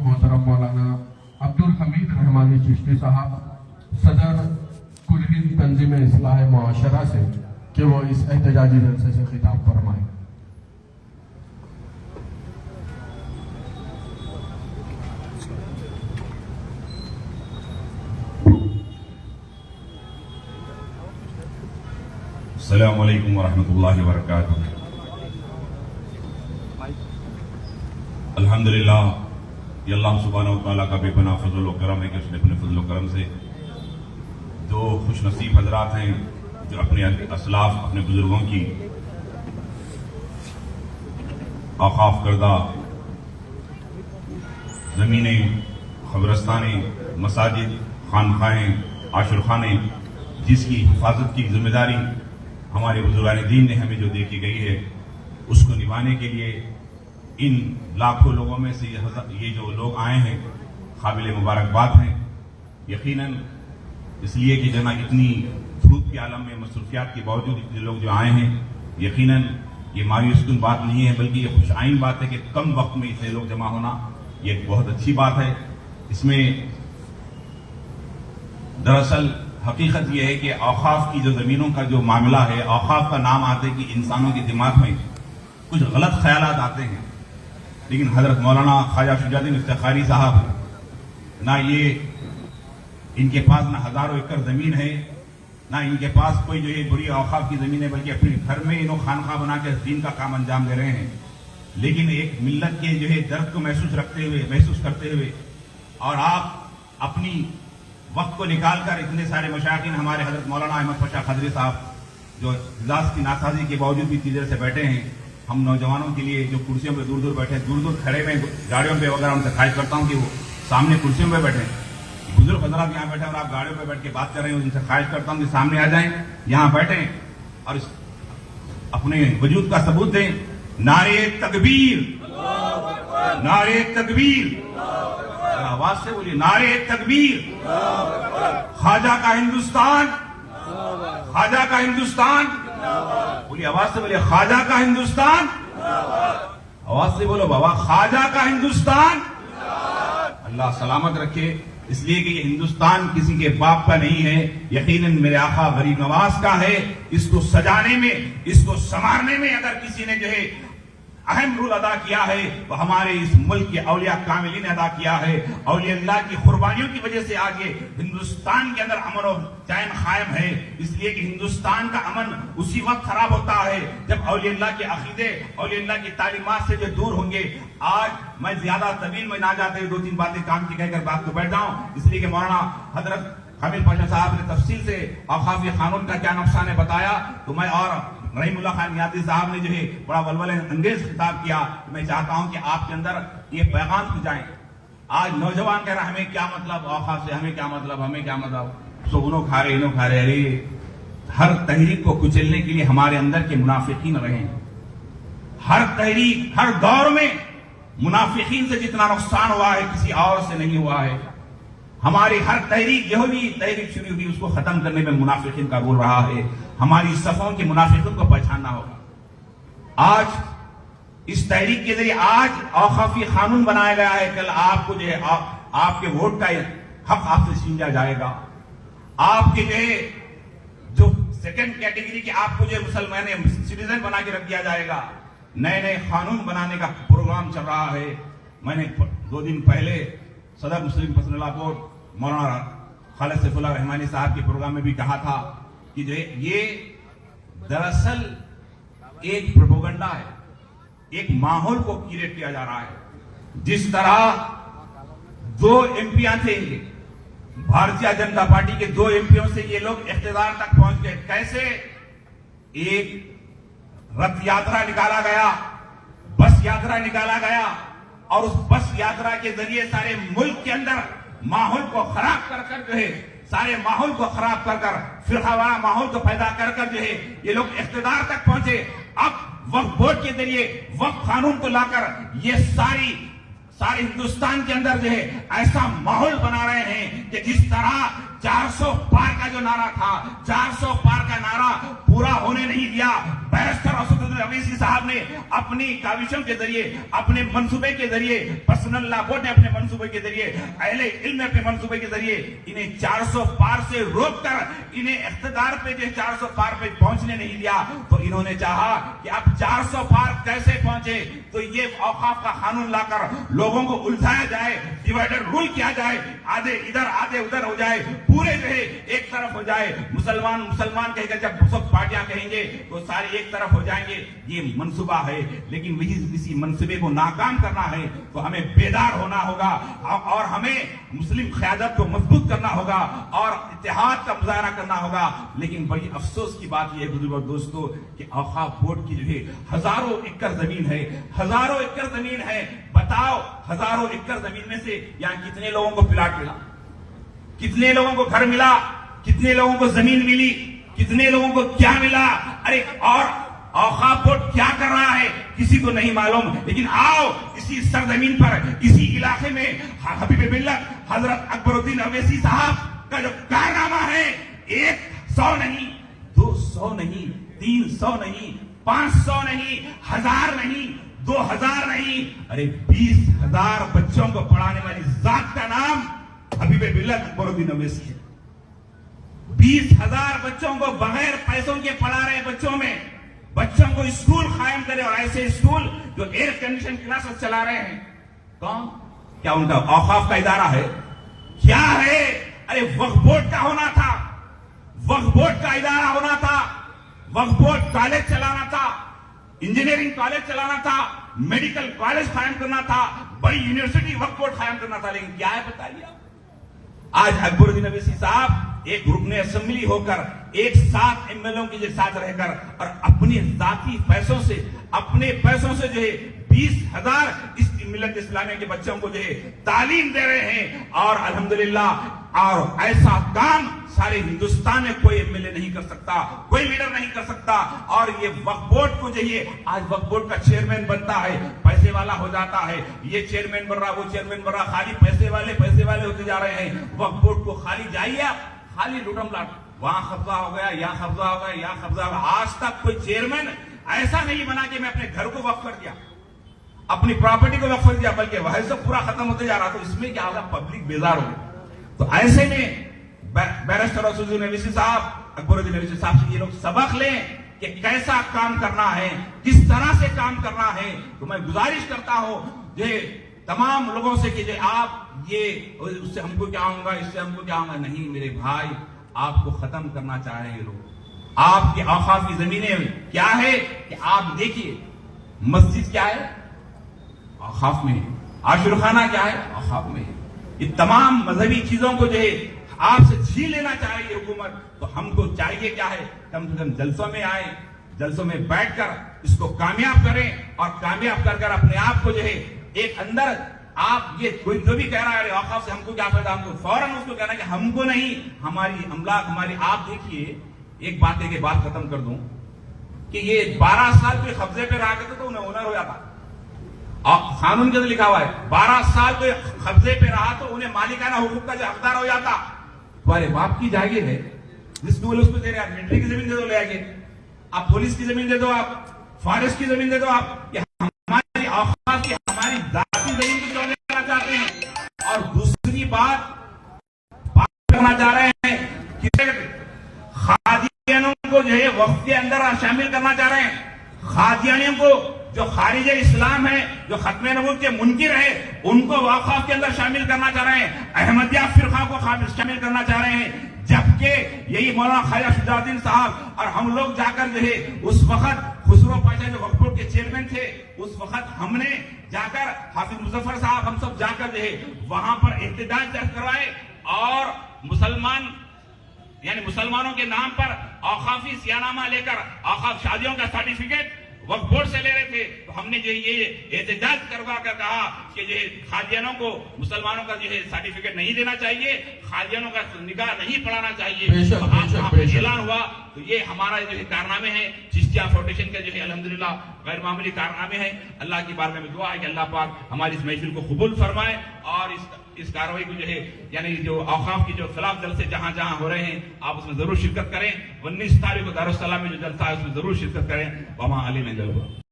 मोहतरम मौलाना अब्दुल हमीद रहमानी चिश्ती साहब सदर कुल हिंद तंजीम इस्लाह मुआशरा से कि वो इस एहतजाजी जलसे से खिताब फरमाए। अस्सलामु अलैकुम वरहमतुल्लाहि वबरकातुहू। अल्हम्दुलिल्लाह, ये अल्लाह सुब्हानहू व तआला का बेपनाह फजल व करम है कि उसने अपने फजल व करम से दो खुशनसीब हजरात हैं जो अपने असलाफ, अपने बुजुर्गों की औकाफ करदा ज़मीनें, खबरस्तानें, मसाजिद, खानखाएं, आशुरखानें, जिसकी हिफाजत की जिम्मेदारी हमारे बुजुर्गान दीन ने हमें जो दे की गई है, उसको निभाने के लिए इन लाखों लोगों में से ये जो लोग आए हैं काबिल मुबारकबाद हैं। यकीनन इसलिए कि जना इतनी धूप के आलम में मसरूफियात के बावजूद इतने लोग जो आए हैं, यकीनन ये मायूसकुन बात नहीं है, बल्कि ये खुशआइन बात है कि कम वक्त में इतने लोग जमा होना ये एक बहुत अच्छी बात है। इसमें दरअसल हकीकत यह है कि औकाफ की जो जमीनों का जो मामला है, औकाफ का नाम आते कि इंसानों के दिमाग में कुछ गलत ख्यालात आते हैं, लेकिन हजरत मौलाना ख्वाजा शुजाउद्दीन इफ्तिखारी साहब ना ये इनके पास ना हजारों एकड़ जमीन है, ना इनके पास कोई जो है बुरी औकाफ की जमीन है, बल्कि अपने घर में इन्हों खानखा बना के दीन का काम अंजाम दे रहे हैं। लेकिन एक मिल्लत के जो है दर्द को महसूस करते हुए और आप अपनी वक्त को निकालकर इतने सारे मशाइखीन हमारे हजरत मौलाना अहमद पाशा खदरी साहब जो इजाज की नासाजी के बावजूद भी इतनी देर से बैठे हैं, हम नौजवानों के लिए जो कुर्सियों पे दूर दूर बैठे, दूर दूर खड़े हुए गाड़ियों पे वगैरह, उनसे ख्वाहिश करता हूं कि वो सामने कुर्सियों पे बैठे। बुजुर्ग हजरात यहाँ बैठे और आप गाड़ियों पे बैठ के बात कर रहे हैं, उनसे ख्वाहिश करता हूं कि सामने आ जाएं, यहाँ बैठे और अपने वजूद का सबूत दें। नारे तकबीर, नारे तकबीर, आवाज से बोलिए, नारे तकबीर। ख्वाजा का हिंदुस्तान, ख्वाजा का हिंदुस्तान, बोलिए आवाज से बोलिए, ख्वाजा का हिंदुस्तान, आवाज से बोलो बाबा, ख्वाजा का हिंदुस्तान। अल्लाह सलामत रखे। इसलिए कि ये हिंदुस्तान किसी के बाप का नहीं है, यकीनन मेरे आका गरीब नवाज का है। इसको सजाने में, इसको संवारने में अगर किसी ने जो है अहम रोल अदा किया है, तो हमारे इस मुल्क के औलिया कामिलीन ने अदा किया है। औलिया अल्लाह की कुर्बानियों की वजह से आज ये हिंदुस्तान के अंदर अमन और चैन कायम है। इसलिए कि हिंदुस्तान का अमन उसी वक्त खराब होता है जब औलिया अल्लाह के अकीदे, औलिया अल्लाह की तालीमात से जो दूर होंगे। आज मैं ज्यादा तवील में ना जाते, दो तीन बातें काम की कहकर बात को बैठ जाऊं, इसलिए कि मौलाना हजरत कामिल पाशा साहब ने तफसील से औकाफी कानून का क्या नुकसान है बताया, तो मैं और रहीमुल्लाह खान नियाज़ी साहब ने जो है बड़ा वलवल अंगेज खिताब किया। मैं चाहता हूं कि आपके अंदर ये पैगाम हो जाए। आज नौजवान कह रहा है हमें क्या मतलब औकाफ से, हमें क्या मतलब, हमें क्या मतलब, सो उन्हों खा रहे इन्हों खा रहे। अरे हर तहरीक को कुचलने के लिए हमारे अंदर के मुनाफिकीन रहे। हर तहरीक, हर दौर में मुनाफिकीन से जितना नुकसान हुआ है किसी और से नहीं हुआ है। हमारी हर तहरीक, जो भी तहरीक शुरू हुई, उसको खत्म करने में मुनाफिकीन का रोल रहा है। हमारी सफों के मुनाफिकीन को पहचानना होगा। आज इस तहरीक के जरिए आज औकाफी कानून बनाया गया है, कल आपको जो है आपके वोट का हक आपसे छीना जाएगा। आपके जो सेकंड कैटेगरी के आपको जो मुसलमान सिटीजन बना के रख दिया जाएगा। नए नए कानून बनाने का प्रोग्राम चल रहा है। मैंने 2 दिन पहले सदर मुस्लिम पर्सनल कोर्ट मौलाना खालिद सैफुल्लाह रहमानी साहब के प्रोग्राम में भी कहा था कि ये दरअसल एक प्रोपेगेंडा है, एक माहौल को क्रिएट किया जा रहा है। जिस तरह 2 एमपी थे, भारतीय जनता पार्टी के 2 एमपीओं से ये लोग इख्तिदार तक पहुंच गए। कैसे? एक रथ यात्रा निकाला गया, बस यात्रा निकाला गया और उस बस यात्रा के जरिए सारे मुल्क के अंदर माहौल को खराब कर जो है, सारे माहौल को खराब कर फिरकावाना माहौल को पैदा कर जो है ये लोग इख्तिदार तक पहुंचे। अब वक्फ बोर्ड के जरिए वक्फ कानून को लाकर ये सारे हिंदुस्तान के अंदर जो है ऐसा माहौल बना रहे हैं कि जिस तरह 400 पार का जो नारा था, 400 पार का नारा पूरा होने नहीं दिया। बैरिस्टर असदुद्दीन अवैसी साहब ने अपनी काविशों के जरिए, अपने मंसूबे के जरिए, पर्सनल लॉ बोर्ड ने अपने मंसूबे के जरिए, अहले इल्म ने अपने मंसूबे के जरिए इन्हें 400 पार से रोककर इन्हें इख्तिदार पे जो 400 पार पे पहुंचने नहीं दिया। तो इन्होंने चाहा कि अब 400 पार कैसे पहुंचे, तो ये औकाफ का कानून लाकर लोगों को उलझाया जाए, डिवाइडर रूल किया जाए, आधे इधर आधे उधर हो जाए, पूरे जो है एक तरफ हो जाए। मुसलमान मुसलमान कहेगा, जब सब पार्टियां कहेंगे तो सारे एक तरफ हो जाएंगे। ये मंसूबा है, लेकिन वही इसी मंसूबे को नाकाम करना है तो हमें बेदार होना होगा और हमें मुस्लिम क़यादत को मजबूत करना होगा और इत्तेहाद का मुजाहरा करना होगा। लेकिन बड़ी अफसोस की बात यह है बुजुर्ग दोस्तों कि औकाफ बोर्ड की जो है हजारों एकड़ जमीन है, हजारों एकड़ जमीन है। बताओ, हजारों एकड़ जमीन में से यहाँ कितने लोगों को प्लाट मिला, कितने लोगों को घर मिला, कितने लोगों को जमीन मिली, कितने लोगों को क्या मिला? अरे और औकाफ बोर्ड क्या कर रहा है किसी को नहीं मालूम। लेकिन आओ इसी सरजमीन पर, इसी इलाके में हबीब मिल्लत हजरत अकबरुद्दीन अवैसी साहब का जो कारनामा है, 100 नहीं, 200 नहीं, 300 नहीं, 500 नहीं, 1000 नहीं, 2000 नहीं, अरे 20,000 बच्चों को पढ़ाने वाली जात का नाम हबीब मिल्लत अकबरुद्दीन अवैसी है। 20,000 बच्चों को बगैर पैसों के पढ़ा रहे, बच्चों को स्कूल कायम करे, और ऐसे स्कूल जो एयर कंडीशन क्लासेस चला रहे हैं। कौन? क्या उनका औकाफ का इदारा है? क्या है? अरे वक्फ बोर्ड का होना था, वक्फ बोर्ड का इदारा होना था, वक्फ बोर्ड कॉलेज चलाना था, इंजीनियरिंग कॉलेज चलाना था, मेडिकल कॉलेज कायम करना था, बड़ी यूनिवर्सिटी वक्फ बोर्ड कायम करना था। लेकिन क्या है बताइए। आज अकबरुद्दीन अवैसी साहब एक रुकने असेंबली होकर, एक साथ एमएलओ के साथ रहकर और अपने जाती पैसों से, अपने पैसों से जो है 20,000 इस मिल्लत इस्लामिया के बच्चों को जो है तालीम दे रहे हैं। और अल्हम्दुलिल्लाह, और ऐसा काम सारे हिंदुस्तान में कोई एमएलए नहीं कर सकता, कोई लीडर नहीं कर सकता। और ये वक्फ बोर्ड को जो है, आज वक्फ बोर्ड का चेयरमैन बनता है, पैसे वाला हो जाता है, ये चेयरमैन बन रहा, वो चेयरमैन बन रहा, खाली पैसे वाले होते जा रहे हैं। वक्फ बोर्ड को खाली जाइए, खाली लूटम लाट, वहां कब्जा हो गया, यहाँ कब्जा हो गया, यहाँ कब्जा हो गया। आज तक कोई चेयरमैन ऐसा नहीं बना कि मैं अपने घर को वक्फ कर दिया, अपनी प्रॉपर्टी को वक्फ कर दिया, बल्कि वह सब पूरा खत्म होते जा रहा। तो इसमें क्या होगा, पब्लिक बेजार हो। तो ऐसे में बैरिस्टर असदुद्दीन अवैसी साहब, अकबरुद्दीन अवैसी साहब से ये लोग सबक लें कि कैसा काम करना है, किस तरह से काम करना है। तो मैं गुजारिश करता हूं ये तमाम लोगों से कि आप ये उससे हमको क्या होगा, इससे हमको क्या होगा, नहीं मेरे भाई, आपको खत्म करना चाह रहे हैं लोग। आपकी औकाफ की जमीनें क्या है कि आप देखिए, मस्जिद क्या है, औकाफ में, आशुरखाना क्या है, औकाफ में। ये तमाम मजहबी चीजों को जो है आपसे छीन लेना चाह रही है हुकूमत। तो हमको चाहिए क्या है, कम से कम जलसों में आए, जलसों में बैठकर इसको कामयाब करें, और कामयाब कर अपने आप को जो है एक अंदर, आप ये कोई जो भी कह रहा है औकाफ से हमको क्या फायदा, हमको फौरन उसको कहना कि हमको नहीं, हमारी अमलाक हमारी। आप देखिए, एक बात है कि बात खत्म कर दूं कि ये 12 साल के कब्जे पे रहा करते तो उन्हें ओनर हो जाता, और कानून के अंदर लिखा हुआ है 12 साल के कब्जे पे रहा तो उन्हें मालिकाना हुकूक का जो हकदार हो जाता। तुम्हारे बाप की जागीर है, जिसको बोले उसको दे रहे, आप मिलिट्री की जमीन दे दो, ले आगे, आप पुलिस की जमीन दे दो, आप फॉरेस्ट की जमीन दे दो, आप हमारी औकाफ की, हमारी जाती जमीन को क्यों लेना चाहते हैं। और दूसरी बात करना चाह रहे हैं कि खादियानियों को जो है वक्फ के अंदर शामिल करना चाह रहे हैं। खादियानियों को जो खारिज इस्लाम है, जो खत्म नबूवत के मुनकिर है, उनको वक्फ के अंदर शामिल करना चाह रहे हैं। अहमदिया फिरका को शामिल करना चाह रहे हैं, जबकि यही मौलाना ख्वाजा शुजाउद्दीन साहब और हम लोग जाकर जो है उस वक्त खुसरो पाशा जो वक्फ बोर्ड के चेयरमैन थे, उस वक्त हमने जाकर हाफिज मुजफ्फर साहब हम सब जाकर जो है वहां पर एहतजाज दर्ज करवाए, और मुसलमान यानी मुसलमानों के नाम पर औकाफी सियानामा लेकर औकाफ शादियों का सर्टिफिकेट वक्फ बोर्ड से ले रहे थे। तो हमने जो ये एहतजाज करवा कर कहा कि जो है खादियानों को मुसलमानों का जो है सर्टिफिकेट नहीं देना चाहिए, खादियानों का निगाह नहीं पढ़ाना चाहिए, बेशक, तो बेशक, वहाँ बेशक। ऐलान हुआ। तो ये हमारा जो है कारनामे हैं, चिश्तिया फाउंडेशन के जो है अल्हम्दुलिल्लाह गैर मामूली कारनामे हैं। अल्लाह की बारगाह में दुआ है कि अल्लाह पाक हमारी इस महफिल को कबूल फरमाए और इस कार्रवाई को जो है यानी जो औकाफ की जो खिलाफ जलसे जहां जहां हो रहे हैं आप उसमें जरूर शिरकत करें। 19 तारीख को दारुस्सलाम में जो जलसा है उसमें जरूर शिरकत करें। वमा अली